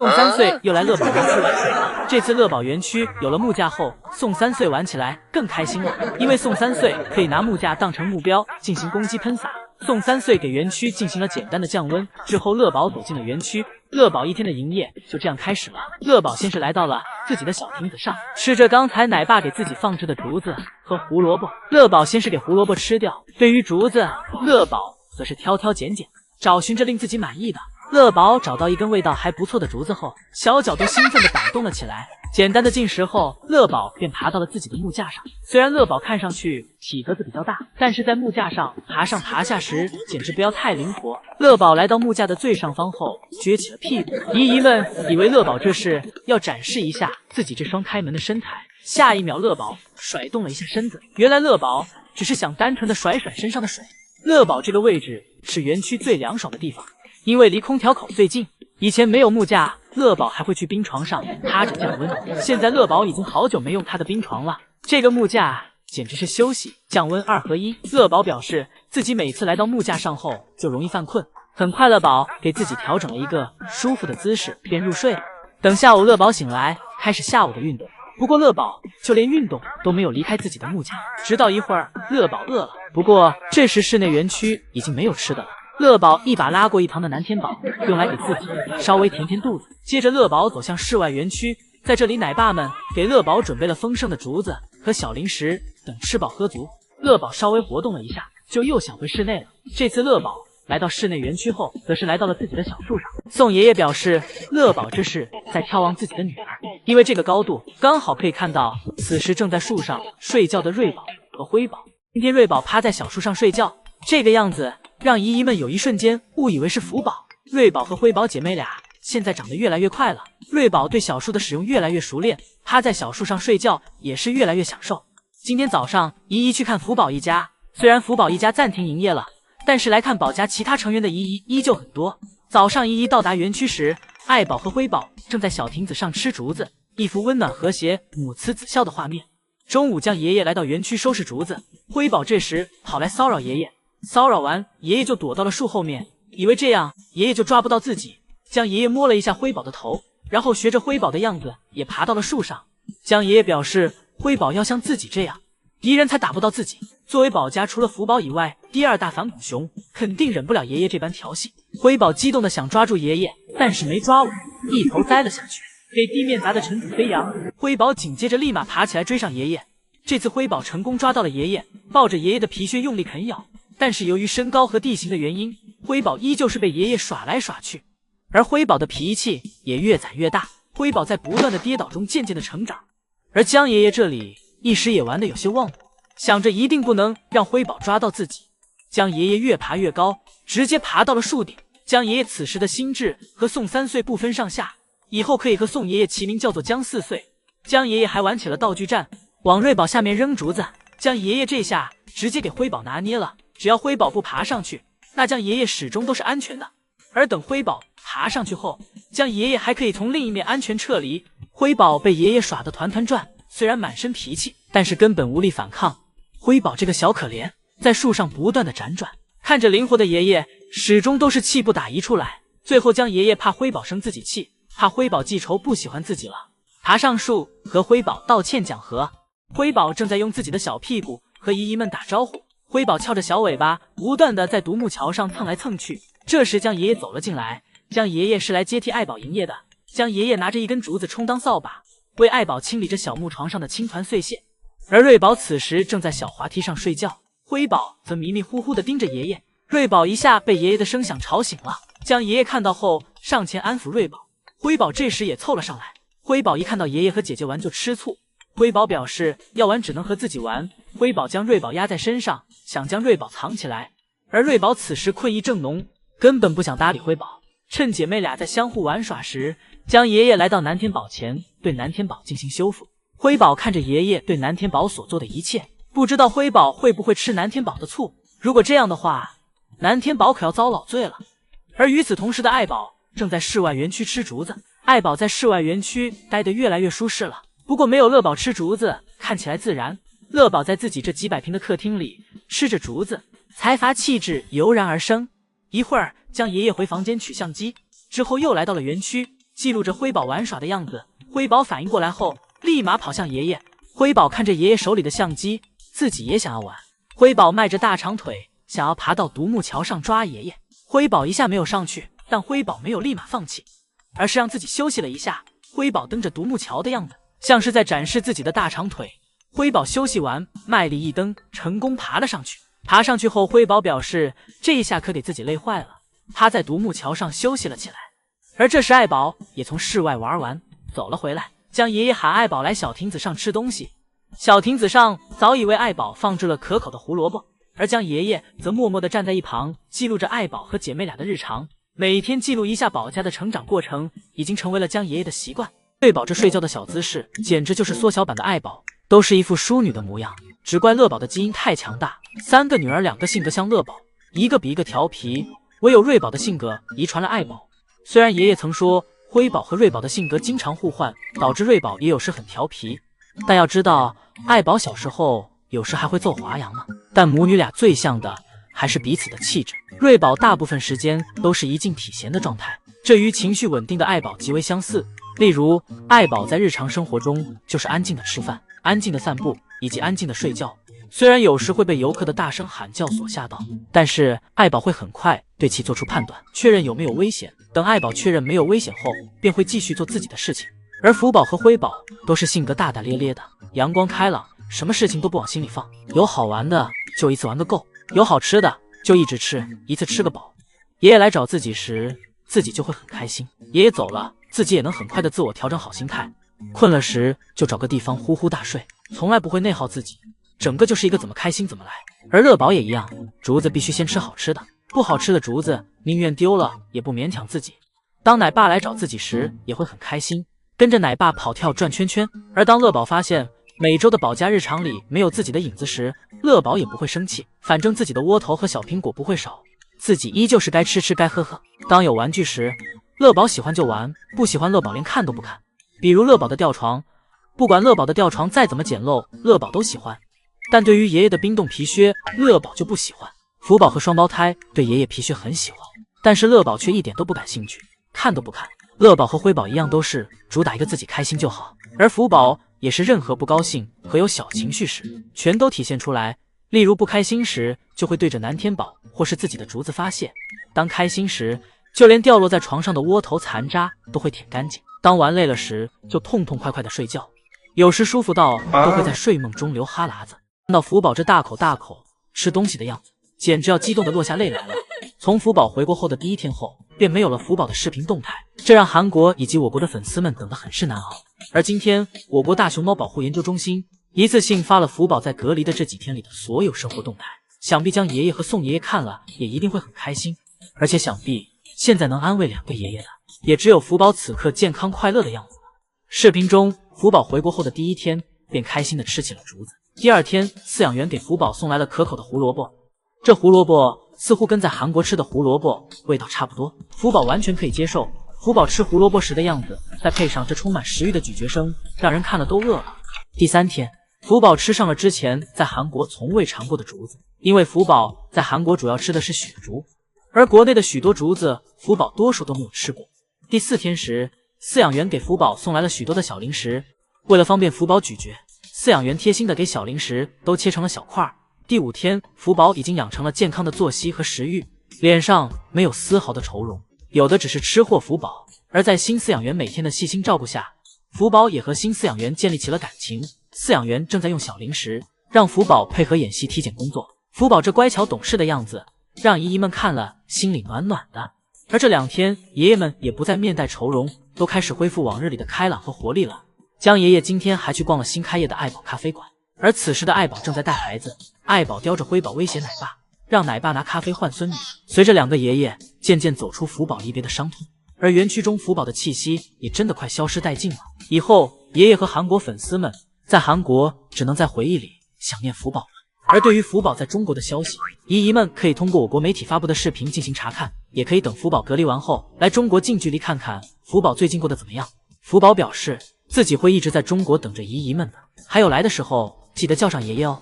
宋三岁又来乐宝园区玩，这次乐宝园区有了木架后，宋三岁玩起来更开心了，因为宋三岁可以拿木架当成目标进行攻击喷洒。宋三岁给园区进行了简单的降温之后，乐宝走进了园区。乐宝一天的营业就这样开始了。乐宝先是来到了自己的小亭子上，吃着刚才奶爸给自己放置的竹子和胡萝卜。乐宝先是给胡萝卜吃掉，对于竹子，乐宝则是挑挑拣拣，找寻着令自己满意的。乐宝找到一根味道还不错的竹子后，小脚都兴奋地摆动了起来。简单的进食后，乐宝便爬到了自己的木架上。虽然乐宝看上去体格子比较大，但是在木架上爬上爬下时简直不要太灵活。乐宝来到木架的最上方后，撅起了屁股。姨姨们以为乐宝这是要展示一下自己这双开门的身材，下一秒乐宝甩动了一下身子。原来乐宝只是想单纯的甩甩身上的水。乐宝这个位置是园区最凉爽的地方，因为离空调口最近。以前没有木架，乐宝还会去冰床上趴着降温。现在乐宝已经好久没用他的冰床了，这个木架简直是休息降温2合1。乐宝表示自己每次来到木架上后就容易犯困，很快乐宝给自己调整了一个舒服的姿势便入睡了。等下午乐宝醒来开始下午的运动，不过乐宝就连运动都没有离开自己的木架，直到一会儿乐宝饿了，不过这时室内园区已经没有吃的了。乐宝一把拉过一旁的南天宝，用来给自己稍微填填肚子。接着乐宝走向室外园区，在这里奶爸们给乐宝准备了丰盛的竹子和小零食，等吃饱喝足，乐宝稍微活动了一下，就又想回室内了。这次乐宝来到室内园区后，则是来到了自己的小树上。宋爷爷表示，乐宝这是在眺望自己的女儿，因为这个高度刚好可以看到此时正在树上睡觉的瑞宝和辉宝。今天瑞宝趴在小树上睡觉，这个样子让姨姨们有一瞬间误以为是福宝。瑞宝和辉宝姐妹俩现在长得越来越快了，瑞宝对小树的使用越来越熟练，趴在小树上睡觉也是越来越享受。今天早上姨姨去看福宝一家，虽然福宝一家暂停营业了，但是来看宝家其他成员的姨姨依旧很多。早上姨姨到达园区时，爱宝和辉宝正在小亭子上吃竹子，一幅温暖和谐母慈子孝的画面。中午将爷爷来到园区收拾竹子，辉宝这时跑来骚扰爷爷，骚扰完爷爷就躲到了树后面，以为这样爷爷就抓不到自己，将爷爷摸了一下辉宝的头，然后学着辉宝的样子也爬到了树上。将爷爷表示辉宝要像自己这样，敌人才打不到自己。作为宝家除了福宝以外第2大反骨熊，肯定忍不了爷爷这般调戏。辉宝激动的想抓住爷爷，但是没抓稳，一头栽了下去，给地面砸得尘土飞扬。辉宝紧接着立马爬起来追上爷爷，这次辉宝成功抓到了爷爷，抱着爷爷的皮靴用力啃咬，但是由于身高和地形的原因，辉宝依旧是被爷爷耍来耍去，而辉宝的脾气也越攒越大。辉宝在不断的跌倒中渐渐的成长，而江爷爷这里一时也玩得有些忘我，想着一定不能让辉宝抓到自己。江爷爷越爬越高，直接爬到了树顶。江爷爷此时的心智和宋3岁不分上下，以后可以和宋爷爷齐名，叫做江4岁。江爷爷还玩起了道具战，往瑞宝下面扔竹子，江爷爷这下直接给辉宝拿捏了，只要辉宝不爬上去，那江爷爷始终都是安全的。而等辉宝爬上去后，江爷爷还可以从另一面安全撤离。辉宝被爷爷耍得团团转，虽然满身脾气，但是根本无力反抗。辉宝这个小可怜在树上不断的辗转，看着灵活的爷爷始终都是气不打一处来。最后江爷爷怕辉宝生自己气，怕辉宝记仇不喜欢自己了，爬上树和辉宝道歉讲和。辉宝正在用自己的小屁股和姨姨们打招呼，辉宝翘着小尾巴不断的在独木桥上蹭来蹭去。这时江爷爷走了进来，江爷爷是来接替爱宝营业的。江爷爷拿着一根竹子充当扫把，为爱宝清理着小木床上的青团碎屑。而瑞宝此时正在小滑梯上睡觉，辉宝则迷迷糊糊的盯着爷爷。瑞宝一下被爷爷的声响吵醒了，江爷爷看到后上前安抚瑞宝，辉宝这时也凑了上来。辉宝一看到爷爷和姐姐玩就吃醋，辉宝表示要玩只能和自己玩。辉宝将瑞宝压在身上，想将瑞宝藏起来，而瑞宝此时困意正浓，根本不想搭理辉宝。趁姐妹俩在相互玩耍时，江爷爷来到南天宝前，对南天宝进行修复。辉宝看着爷爷对南天宝所做的一切，不知道辉宝会不会吃南天宝的醋，如果这样的话，南天宝可要遭老罪了。而与此同时的爱宝正在室外园区吃竹子，爱宝在室外园区待得越来越舒适了，不过没有乐宝吃竹子看起来自然。乐宝在自己这几百平的客厅里吃着竹子，财阀气质油然而生。一会儿将爷爷回房间取相机，之后又来到了园区，记录着辉宝玩耍的样子。辉宝反应过来后，立马跑向爷爷。辉宝看着爷爷手里的相机，自己也想要玩。辉宝迈着大长腿，想要爬到独木桥上抓爷爷。辉宝一下没有上去，但辉宝没有立马放弃，而是让自己休息了一下。辉宝蹬着独木桥的样子，像是在展示自己的大长腿。辉宝休息完，卖力一蹬，成功爬了上去。爬上去后，辉宝表示这一下可给自己累坏了。他在独木桥上休息了起来。而这时，爱宝也从室外玩完，走了回来，将爷爷喊爱宝来小亭子上吃东西。小亭子上早已为爱宝放置了可口的胡萝卜，而将爷爷则默默地站在一旁，记录着爱宝和姐妹俩的日常。每天记录一下宝家的成长过程，已经成为了将爷爷的习惯。对宝这睡觉的小姿势，简直就是缩小版的爱宝，都是一副淑女的模样。只怪乐宝的基因太强大，3个女儿2个性格像乐宝，一个比一个调皮，唯有瑞宝的性格遗传了爱宝。虽然爷爷曾说辉宝和瑞宝的性格经常互换，导致瑞宝也有时很调皮，但要知道爱宝小时候有时还会奏华阳呢。但母女俩最像的还是彼此的气质。瑞宝大部分时间都是一静体闲的状态，这与情绪稳定的爱宝极为相似。例如，爱宝在日常生活中就是安静的吃饭、安静的散步以及安静的睡觉。虽然有时会被游客的大声喊叫所吓到，但是爱宝会很快对其做出判断，确认有没有危险。等爱宝确认没有危险后，便会继续做自己的事情。而福宝和辉宝都是性格大大咧咧的，阳光开朗，什么事情都不往心里放，有好玩的就一次玩个够，有好吃的就一直吃，一次吃个饱。爷爷来找自己时，自己就会很开心；爷爷走了，自己也能很快的自我调整好心态。困了时就找个地方呼呼大睡，从来不会内耗自己，整个就是一个怎么开心怎么来。而乐宝也一样，竹子必须先吃好吃的，不好吃的竹子宁愿丢了也不勉强自己。当奶爸来找自己时，也会很开心，跟着奶爸跑跳转圈圈。而当乐宝发现每周的宝家日常里没有自己的影子时，乐宝也不会生气，反正自己的窝头和小苹果不会少，自己依旧是该吃吃该喝喝。当有玩具时，乐宝喜欢就玩，不喜欢乐宝连看都不看。比如乐宝的吊床，不管乐宝的吊床再怎么简陋，乐宝都喜欢。但对于爷爷的冰冻皮靴，乐宝就不喜欢。福宝和双胞胎对爷爷皮靴很喜欢，但是乐宝却一点都不感兴趣，看都不看。乐宝和辉宝一样，都是主打一个自己开心就好，而福宝也是任何不高兴和有小情绪时，全都体现出来。例如不开心时，就会对着南天宝或是自己的竹子发泄；当开心时，就连掉落在床上的窝头残渣都会舔干净；当玩累了时，就痛痛快快的睡觉，有时舒服到都会在睡梦中流哈喇子。看到福宝这大口大口吃东西的样子，简直要激动的落下泪来了。从福宝回国后的第1天后，便没有了福宝的视频动态，这让韩国以及我国的粉丝们等得很是难熬。而今天，我国大熊猫保护研究中心一次性发了福宝在隔离的这几天里的所有生活动态，想必江爷爷和宋爷爷看了也一定会很开心。而且想必现在能安慰2个爷爷的，也只有福宝此刻健康快乐的样子了。视频中，福宝回国后的第1天便开心地吃起了竹子。第2天，饲养员给福宝送来了可口的胡萝卜，这胡萝卜似乎跟在韩国吃的胡萝卜味道差不多，福宝完全可以接受。福宝吃胡萝卜时的样子，再配上这充满食欲的咀嚼声，让人看了都饿了。第3天，福宝吃上了之前在韩国从未尝过的竹子，因为福宝在韩国主要吃的是雪竹，而国内的许多竹子福宝多数都没有吃过。第4天时，饲养员给福宝送来了许多的小零食，为了方便福宝咀嚼，饲养员贴心的给小零食都切成了小块。第5天，福宝已经养成了健康的作息和食欲，脸上没有丝毫的愁容，有的只是吃货福宝。而在新饲养员每天的细心照顾下，福宝也和新饲养员建立起了感情。饲养员正在用小零食让福宝配合演习体检工作，福宝这乖巧懂事的样子让姨姨们看了心里暖暖的。而这2天，爷爷们也不再面带愁容，都开始恢复往日里的开朗和活力了。江爷爷今天还去逛了新开业的爱宝咖啡馆，而此时的爱宝正在带孩子，爱宝叼着辉宝威胁奶爸，让奶爸拿咖啡换孙女。随着2个爷爷渐渐走出福宝离别的伤痛，而园区中福宝的气息也真的快消失殆尽了。以后爷爷和韩国粉丝们在韩国只能在回忆里想念福宝了。而对于福宝在中国的消息，姨姨们可以通过我国媒体发布的视频进行查看，也可以等福宝隔离完后来中国近距离看看福宝最近过得怎么样。福宝表示自己会一直在中国等着姨姨们的，还有来的时候记得叫上爷爷哦。